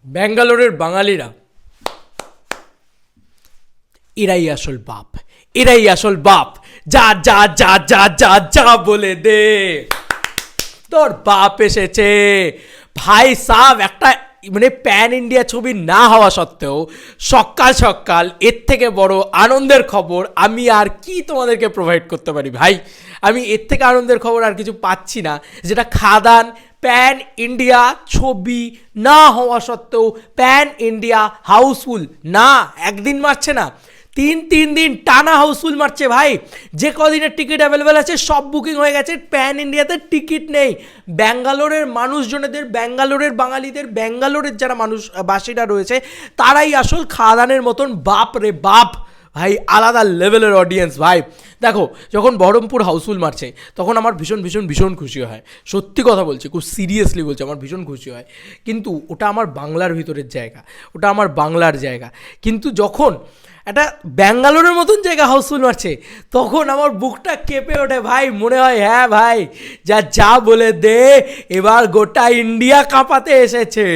ব্যাঙ্গালোরের বাঙালিরা এরাই আসল বাপ, এরাই আসল বাপ। যা যা যা যা যা যা বলে দে, তোর বাপ এসেছে ভাই সাব। একটা মানে প্যান ইন্ডিয়া ছবি না হওয়া সত্ত্বেও সকাল সকাল এর থেকে বড় আনন্দের খবর আমি আর কি তোমাদেরকে প্রোভাইড করতে পারি ভাই। আমি এর থেকে আনন্দের খবর আর কিছু পাচ্ছি না, যেটা খাদান প্যান ইন্ডিয়া ছবি না হওয়া সত্ত্বেও প্যান ইন্ডিয়া হাউসফুল। না একদিন মারছে না, তিন দিন টানা হাউসফুল মারছে ভাই। যে কদিনের টিকিট অ্যাভেলেবেল আছে সব বুকিং হয়ে গেছে, প্যান ইন্ডিয়াতে টিকিট নেই। ব্যাঙ্গালোরের মানুষজনেদের, ব্যাঙ্গালোরের বাঙালিদের, ব্যাঙ্গালোরের যারা মানুষ বাসীরা রয়েছে তারাই আসল খাদানের মতন বাপ রে বাপ ভাই, আলাদা লেভেলের অডিয়েন্স ভাই। দেখো যখন বহরমপুর হাউসফুল মারছে তখন আমার ভীষণ ভীষণ ভীষণ খুশি হয়, সত্যি কথা বলছি, খুব সিরিয়াসলি বলছি, আমার ভীষণ খুশি হয়। কিন্তু ওটা আমার বাংলার ভিতরের জায়গা, ওটা আমার বাংলার জায়গা। কিন্তু যখন একটা ব্যাঙ্গালোরের মতন জায়গা হাউসফুল মারছে তখন আমার বুকটা কেঁপে ওঠে ভাই। মনে হয় হ্যাঁ ভাই, যা যা বলে দে, এবার গোটা ইন্ডিয়া কাঁপাতে এসেছে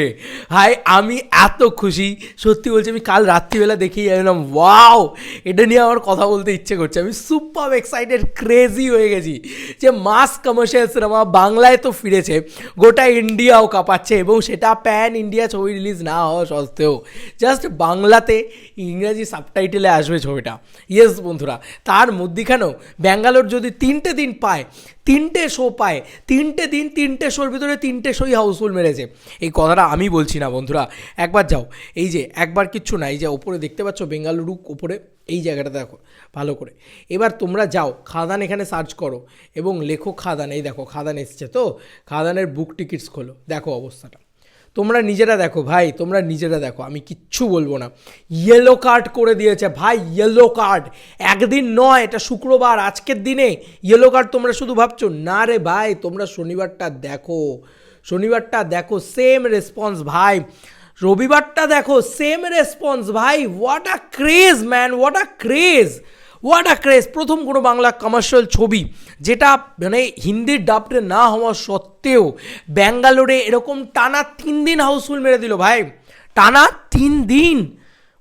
ভাই। আমি এত খুশি, সত্যি বলছি। আমি কাল রাত্রিবেলা দেখেই এলাম, ওয়াও, এটা নিয়ে আমার কথা বলতে ইচ্ছে করছে। আমি সুপার এক্সাইটেড, ক্রেজি হয়ে গেছি যে মাস কমার্শিয়াল সিনেমা বাংলায় তো ফিরেছে, গোটা ইন্ডিয়াও কাঁপাচ্ছে, এবং সেটা প্যান ইন্ডিয়া ছবি রিলিজ না হওয়া সত্ত্বেও জাস্ট বাংলাতে ইংরাজি সাবটাইটেলে আসবে ছবিটা। ইয়েস বন্ধুরা, তার মধ্যিখানেও ব্যাঙ্গালোর যদি 3টে দিন পায়, 3টে শো পায়, 3টে দিন 3টে শোর ভিতরে 3টে শোই হাউসফুল মেরেছে। এই কথাটা আমি বলছি না বন্ধুরা, একবার যাও, এই যে একবার কিচ্ছু না, এই যে ওপরে দেখতে পাচ্ছ বেঙ্গালুরু ওপরে এই জায়গাটা দেখো ভালো করে। এবার তোমরা যাও খাদান এখানে সার্চ করো এবং লেখো খাদান। এই দেখো খাদান এসছে, তো খাদানের বুক টিকিটস খোলো, দেখো অবস্থাটা। তোমরা নিজেরা দেখো ভাই, তোমরা নিজেরা দেখো, আমি কিচ্ছু বলবো না। ইয়েলো কার্ড করে দিয়েছে ভাই, ইয়েলো কার্ড। একদিন নয়, এটা শুক্রবার, আজকের দিনে ইয়েলো কার্ড। তোমরা শুধু ভাবছো না রে ভাই, তোমরা শনিবারটা দেখো, শনিবারটা দেখো, সেম রেসপন্স ভাই। রবিবারটা দেখো, সেম রেসপন্স ভাই। What a craze man, what a craze, what a craze. প্রথম কোনো বাংলা কমার্শিয়াল ছবি যেটা মানে হিন্দির ডাবডে না হওয়া সত্ত্বেও ব্যাঙ্গালোরে এরকম টানা 3 দিন হাউসফুল মেরে দিল ভাই, টানা 3 দিন।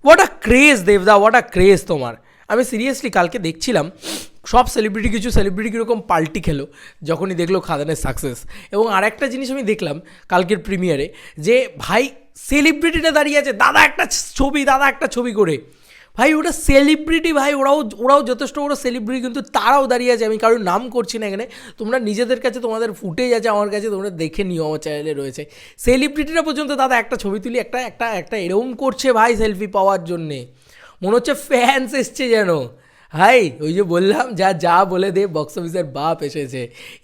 হোয়াট আ ক্রেজ দেবদা, হোয়াট আ ক্রেজ তোমার। আমি সিরিয়াসলি কালকে দেখছিলাম সব সেলিব্রিটি, কিছু সেলিব্রিটি কীরকম পাল্টি খেলো যখনই দেখলো খাদানের সাকসেস। এবং আর একটা জিনিস আমি দেখলাম কালকের প্রিমিয়ারে, যে ভাই সেলিব্রিটিটা দাঁড়িয়ে আছে, দাদা একটা ছবি, দাদা একটা ছবি করে। ভাই ওটা সেলিব্রিটি ভাই, ওরাও যথেষ্ট বড় সেলিব্রিটি, কিন্তু তারাও দাঁড়িয়ে আছে। আমি কারোর নাম করছি না এখানে, তোমরা নিজেদের কাছে, তোমাদের ফুটেজ আছে আমার কাছে, তোমরা দেখে নিও, আমার চ্যানেলে রয়েছে। সেলিব্রিটিরা পর্যন্ত দাদা একটা ছবি তুলি, একটা একটা একটা এরকম করছে ভাই সেলফি পাওয়ার জন্যে, মনে হচ্ছে ফ্যান্স এসছে যেন। ভাই ওই যে বললাম, যা যা বলে দে, বক্স অফিসের বাপ এসেছে।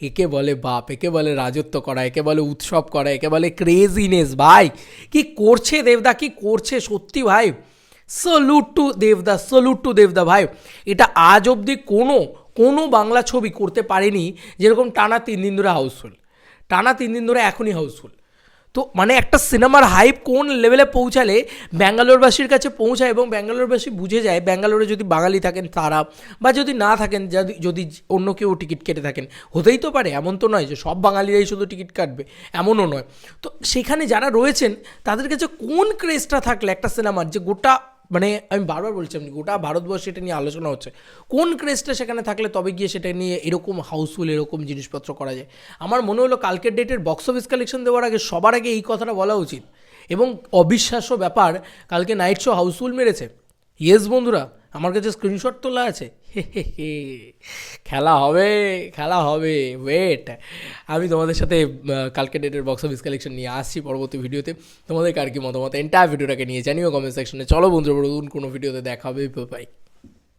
একে বলে বাপ, একে বলে রাজত্ব করা, একে বলে উৎসব করা, একে বলে ক্রেজিনেস ভাই। কি করছে দেবদা, কি করছে সত্যি ভাই। সলুট টু দেবদা, সলুট টু দেবদা ভাই। এটা আজ অবধি কোনো বাংলা ছবি করতে পারেনি যেরকম টানা 3 দিন ধরে হাউসফুল, টানা 3 দিন ধরে এখনই হাউসফুল। তো মানে একটা সিনেমার হাইপ কোন লেভেলে পৌঁছালে ব্যাঙ্গালোরবাসীর কাছে পৌঁছায়, এবং ব্যাঙ্গালোরবাসী বুঝে যায় ব্যাঙ্গালোরে যদি বাঙালি থাকেন তারা, বা যদি না থাকেন, যদি অন্য কেউ টিকিট কেটে থাকেন, হতেই তো পারে, এমন তো নয় যে সব বাঙালিরাই শুধু টিকিট কাটবে, এমনও নয়। তো সেখানে যারা রয়েছেন তাদের কাছে কোন ক্রেজটা থাকলে একটা সিনেমার, যে গোটা মানে আমি বারবার বলছিলাম গোটা ভারতবর্ষে এটা নিয়ে আলোচনা হচ্ছে, কোন ক্রেজটা সেখানে থাকলে তবে গিয়ে সেটা নিয়ে এরকম হাউসফুল এরকম জিনিসপত্র করা যায়। আমার মনে হলো কালকের ডেটের বক্স অফিস কালেকশন দেওয়ার আগে সবার আগে এই কথাটা বলা উচিত। এবং অবিশ্বাস্য ব্যাপার, কালকে নাইট শো হাউসফুল মেরেছে। ইয়েস বন্ধুরা, আমার কাছে স্ক্রিনশট তোলা আছে। খেলা হবে, খেলা হবে, ওয়েট। আমি তোমাদের সাথে কালকে ডেটের বক্স অফিস কালেকশন নিয়ে আসছি পরবর্তী ভিডিওতে। তোমাদের কার কি মতামত এন্টায়ার ভিডিওটাকে নিয়ে জানিও কমেন্ট সেকশনে। চলো বন্ধুরা, নতুন কোনো ভিডিওতে দেখা হবে, বাই।